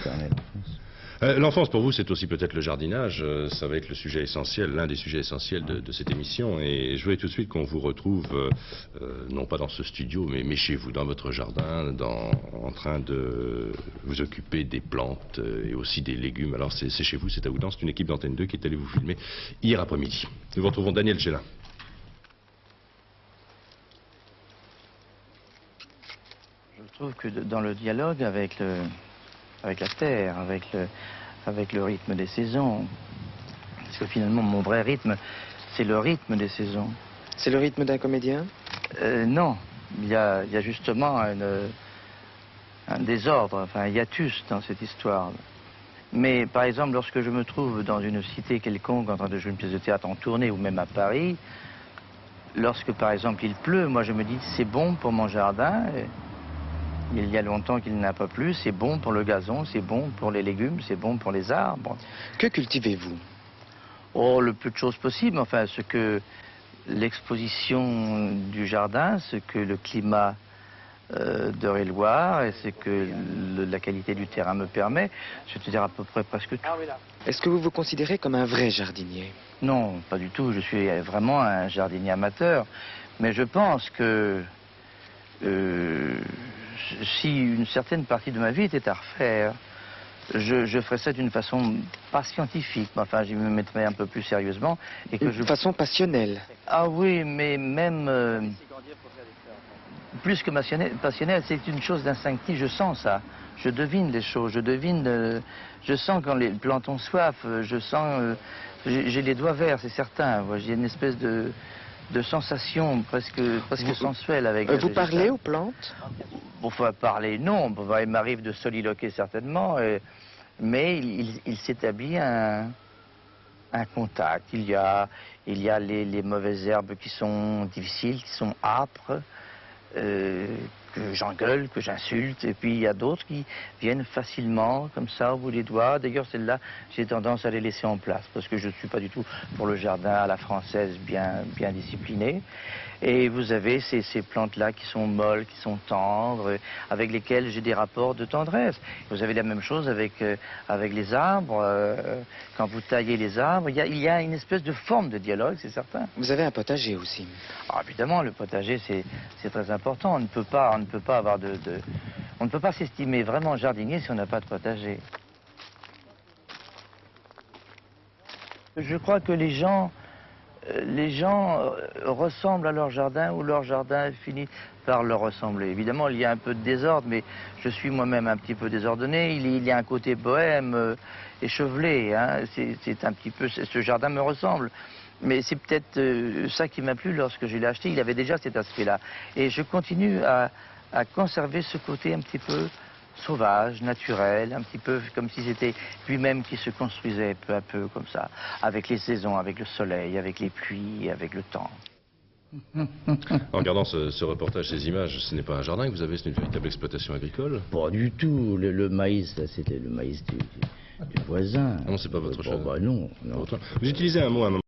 éternelle enfance. L'enfance pour vous c'est aussi peut-être le jardinage, ça va être le sujet essentiel, l'un des sujets essentiels de cette émission et je voulais tout de suite qu'on vous retrouve, non pas dans ce studio mais chez vous, dans votre jardin, en train de vous occuper des plantes et aussi des légumes. Alors c'est chez vous, c'est à Oudan, c'est une équipe d'Antenne 2 qui est allée vous filmer hier après-midi. Nous vous retrouvons Daniel Gélin. Je trouve que dans le dialogue avec la terre, avec le rythme des saisons, parce que finalement mon vrai rythme, c'est le rythme des saisons. C'est le rythme d'un comédien? Non, il y a justement un désordre, enfin un hiatus dans cette histoire. Mais par exemple, lorsque je me trouve dans une cité quelconque en train de jouer une pièce de théâtre en tournée ou même à Paris, lorsque par exemple il pleut, moi je me dis c'est bon pour mon jardin. Il y a longtemps qu'il n'a pas plu, c'est bon pour le gazon, c'est bon pour les légumes, c'est bon pour les arbres. Que cultivez-vous? Oh, le peu de choses possible, enfin, ce que l'exposition du jardin, ce que le climat d'Eure-et-Loir et ce que la qualité du terrain me permet, c'est-à-dire à peu près presque tout. Est-ce que vous vous considérez comme un vrai jardinier? Non, pas du tout, je suis vraiment un jardinier amateur, mais je pense que si une certaine partie de ma vie était à refaire, je ferais ça d'une façon pas scientifique, mais enfin je me mettrais un peu plus sérieusement. Et que Une façon passionnelle? Ah oui, mais même plus que passionnelle, c'est une chose d'instinctive, je sens ça. Je devine les choses, je sens quand les plantes ont soif, je sens, j'ai les doigts verts, c'est certain, j'ai une espèce de sensation presque sensuelle avec... Vous parlez aux plantes? Enfin, parler, non. Il m'arrive de soliloquer certainement, mais il s'établit un contact. Il y a les mauvaises herbes qui sont difficiles, qui sont âpres, que j'engueule, que j'insulte, et puis il y a d'autres qui viennent facilement, comme ça, au bout des doigts. D'ailleurs, celles-là, j'ai tendance à les laisser en place, parce que je ne suis pas du tout pour le jardin à la française bien discipliné. Et vous avez ces plantes-là qui sont molles, qui sont tendres, avec lesquelles j'ai des rapports de tendresse. Vous avez la même chose avec les arbres. Quand vous taillez les arbres, il y a une espèce de forme de dialogue, c'est certain. Vous avez un potager aussi? Ah, évidemment, le potager, c'est très important. On ne peut pas on ne peut pas s'estimer vraiment jardinier si on n'a pas de potager. Je crois que les gens ressemblent à leur jardin ou leur jardin finit par leur ressembler. Évidemment, il y a un peu de désordre, mais je suis moi-même un petit peu désordonné. Il y a un côté bohème, échevelé. Hein. C'est un petit peu... Ce jardin me ressemble. Mais c'est peut-être ça qui m'a plu lorsque je l'ai acheté. Il avait déjà cet aspect-là. Et je continue à conserver ce côté un petit peu sauvage, naturel, un petit peu comme si c'était lui-même qui se construisait peu à peu comme ça, avec les saisons, avec le soleil, avec les pluies, avec le temps. En regardant ce reportage, ces images, ce n'est pas un jardin que vous avez, c'est une véritable exploitation agricole? Pas du tout. Le maïs, c'était le maïs du voisin. Non, c'est pas votre jardin. Bah non. Vous utilisez un mot à un moment